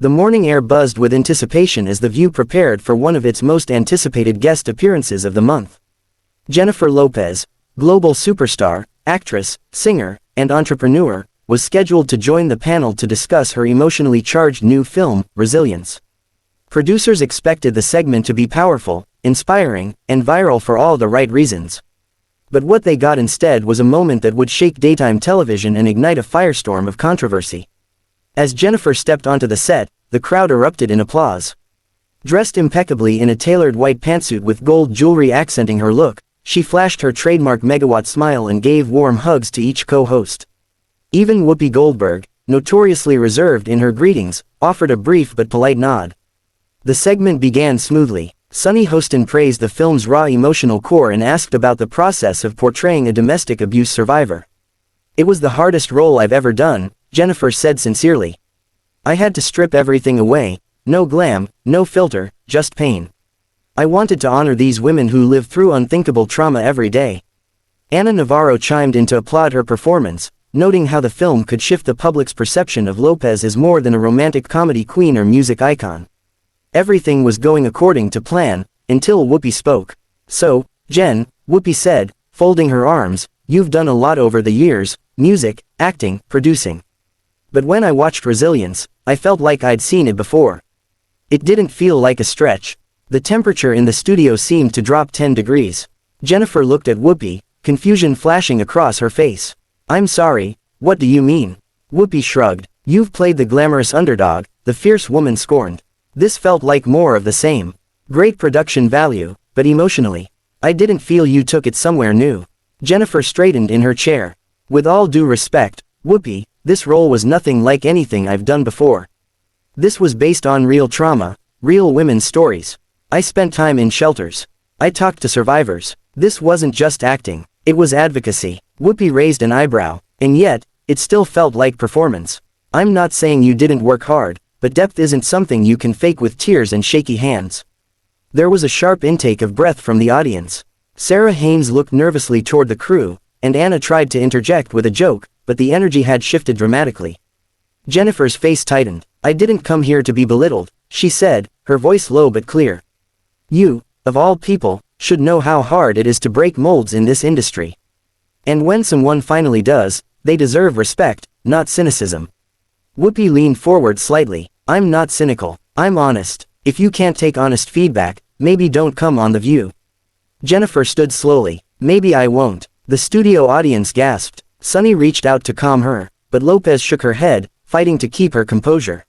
The morning air buzzed with anticipation as The View prepared for one of its most anticipated guest appearances of the month. Jennifer Lopez, global superstar, actress, singer, and entrepreneur, was scheduled to join the panel to discuss her emotionally charged new film, Resilience. Producers expected the segment to be powerful, inspiring, and viral for all the right reasons. But what they got instead was a moment that would shake daytime television and ignite a firestorm of controversy. As Jennifer stepped onto the set, the crowd erupted in applause. Dressed impeccably in a tailored white pantsuit with gold jewelry accenting her look, she flashed her trademark megawatt smile and gave warm hugs to each co-host. Even Whoopi Goldberg, notoriously reserved in her greetings, offered a brief but polite nod. The segment began smoothly. Sunny Hostin praised the film's raw emotional core and asked about the process of portraying a domestic abuse survivor. "It was the hardest role I've ever done," Jennifer said sincerely. "I had to strip everything away, no glam, no filter, just pain. I wanted to honor these women who live through unthinkable trauma every day." Ana Navarro chimed in to applaud her performance, noting how the film could shift the public's perception of Lopez as more than a romantic comedy queen or music icon. Everything was going according to plan, until Whoopi spoke. "So, Jen," Whoopi said, folding her arms, "you've done a lot over the years, music, acting, producing. But when I watched Resilience, I felt like I'd seen it before. It didn't feel like a stretch." The temperature in the studio seemed to drop 10 degrees. Jennifer looked at Whoopi, confusion flashing across her face. "I'm sorry, what do you mean?" Whoopi shrugged. "You've played the glamorous underdog, the fierce woman scorned. This felt like more of the same. Great production value, but emotionally, I didn't feel you took it somewhere new." Jennifer straightened in her chair. "With all due respect, Whoopi, this role was nothing like anything I've done before. This was based on real trauma, real women's stories. I spent time in shelters. I talked to survivors. This wasn't just acting, it was advocacy." Whoopi raised an eyebrow. "And yet, it still felt like performance. I'm not saying you didn't work hard, but depth isn't something you can fake with tears and shaky hands." There was a sharp intake of breath from the audience. Sarah Haynes looked nervously toward the crew, and Anna tried to interject with a joke, but the energy had shifted dramatically. Jennifer's face tightened. "I didn't come here to be belittled," she said, her voice low but clear. "You, of all people, should know how hard it is to break molds in this industry. And when someone finally does, they deserve respect, not cynicism." Whoopi leaned forward slightly. "I'm not cynical, I'm honest. If you can't take honest feedback, maybe don't come on The View." Jennifer stood slowly. "Maybe I won't." The studio audience gasped. Sunny reached out to calm her, but Lopez shook her head, fighting to keep her composure.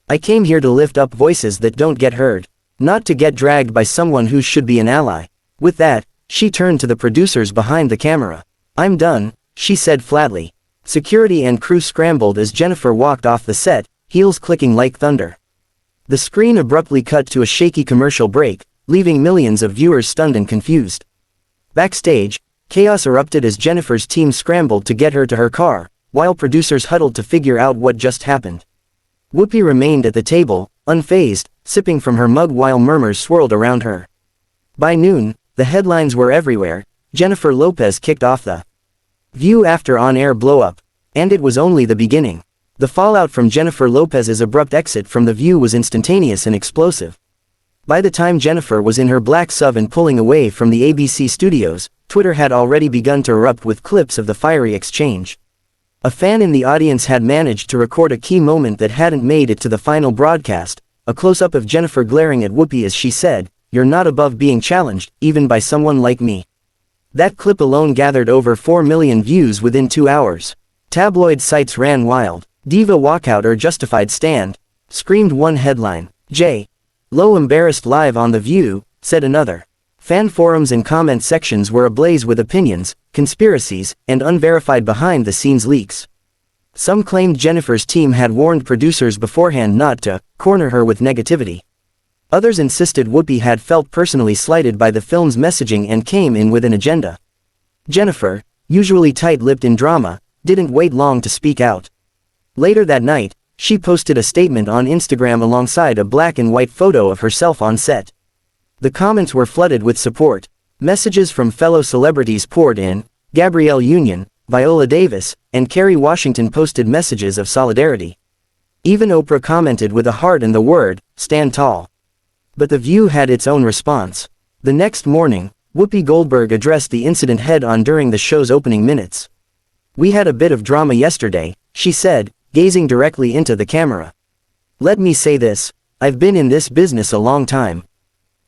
"I came here to lift up voices that don't get heard, not to get dragged by someone who should be an ally." With that, she turned to the producers behind the camera. "I'm done," she said flatly. Security and crew scrambled as Jennifer walked off the set, heels clicking like thunder. The screen abruptly cut to a shaky commercial break, leaving millions of viewers stunned and confused. Backstage, chaos erupted as Jennifer's team scrambled to get her to her car, while producers huddled to figure out what just happened. Whoopi remained at the table, unfazed, sipping from her mug while murmurs swirled around her. By noon, the headlines were everywhere. Jennifer Lopez kicked off the View after on-air blow-up. And it was only the beginning. The fallout from Jennifer Lopez's abrupt exit from The View was instantaneous and explosive. By the time Jennifer was in her black SUV and pulling away from the ABC studios, Twitter had already begun to erupt with clips of the fiery exchange. A fan in the audience had managed to record a key moment that hadn't made it to the final broadcast, a close-up of Jennifer glaring at Whoopi as she said, "You're not above being challenged, even by someone like me." That clip alone gathered over 4 million views within 2 hours. Tabloid sites ran wild. "Diva walkout or justified stand," screamed one headline. J.Lo embarrassed live on The View, said another. Fan forums and comment sections were ablaze with opinions, conspiracies, and unverified behind-the-scenes leaks. Some claimed Jennifer's team had warned producers beforehand not to corner her with negativity. Others insisted Whoopi had felt personally slighted by the film's messaging and came in with an agenda. Jennifer, usually tight-lipped in drama, didn't wait long to speak out. Later that night, she posted a statement on Instagram alongside a black and white photo of herself on set. The comments were flooded with support. Messages from fellow celebrities poured in. Gabrielle Union, Viola Davis, and Kerry Washington posted messages of solidarity. Even Oprah commented with a heart and the word, "Stand tall." But The View had its own response. The next morning, Whoopi Goldberg addressed the incident head-on during the show's opening minutes. "We had a bit of drama yesterday," she said, gazing directly into the camera. "Let me say this, I've been in this business a long time.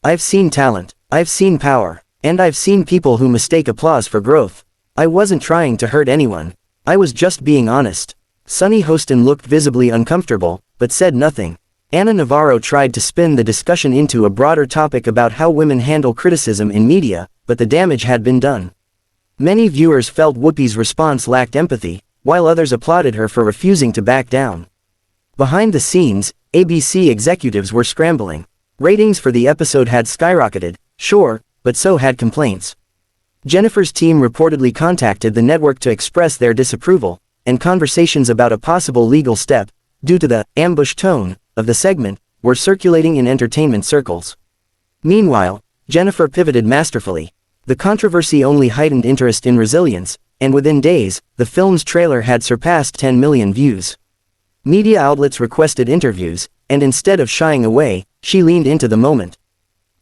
I've seen talent, I've seen power, and I've seen people who mistake applause for growth. I wasn't trying to hurt anyone. I was just being honest." Sunny Hostin looked visibly uncomfortable, but said nothing. Ana Navarro tried to spin the discussion into a broader topic about how women handle criticism in media, but the damage had been done. Many viewers felt Whoopi's response lacked empathy, while others applauded her for refusing to back down. Behind the scenes, ABC executives were scrambling. Ratings for the episode had skyrocketed, sure, but so had complaints. Jennifer's team reportedly contacted the network to express their disapproval, and conversations about a possible legal step, due to the ambush tone of the segment, were circulating in entertainment circles. Meanwhile, Jennifer pivoted masterfully. The controversy only heightened interest in Resilience, and within days, the film's trailer had surpassed 10 million views. Media outlets requested interviews, and instead of shying away, she leaned into the moment.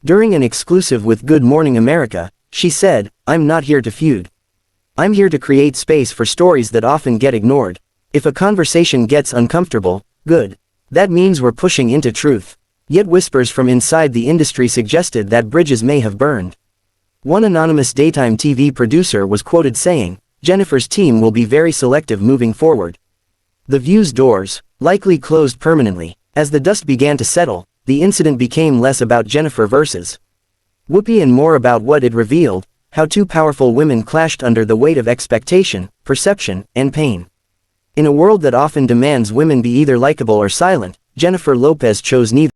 During an exclusive with Good Morning America, she said, "I'm not here to feud. I'm here to create space for stories that often get ignored. If a conversation gets uncomfortable, good. That means we're pushing into truth." Yet whispers from inside the industry suggested that bridges may have burned. One anonymous daytime TV producer was quoted saying, "Jennifer's team will be very selective moving forward." The View's doors, likely closed permanently. As the dust began to settle, the incident became less about Jennifer versus Whoopi and more about what it revealed, how two powerful women clashed under the weight of expectation, perception, and pain. In a world that often demands women be either likable or silent, Jennifer Lopez chose neither.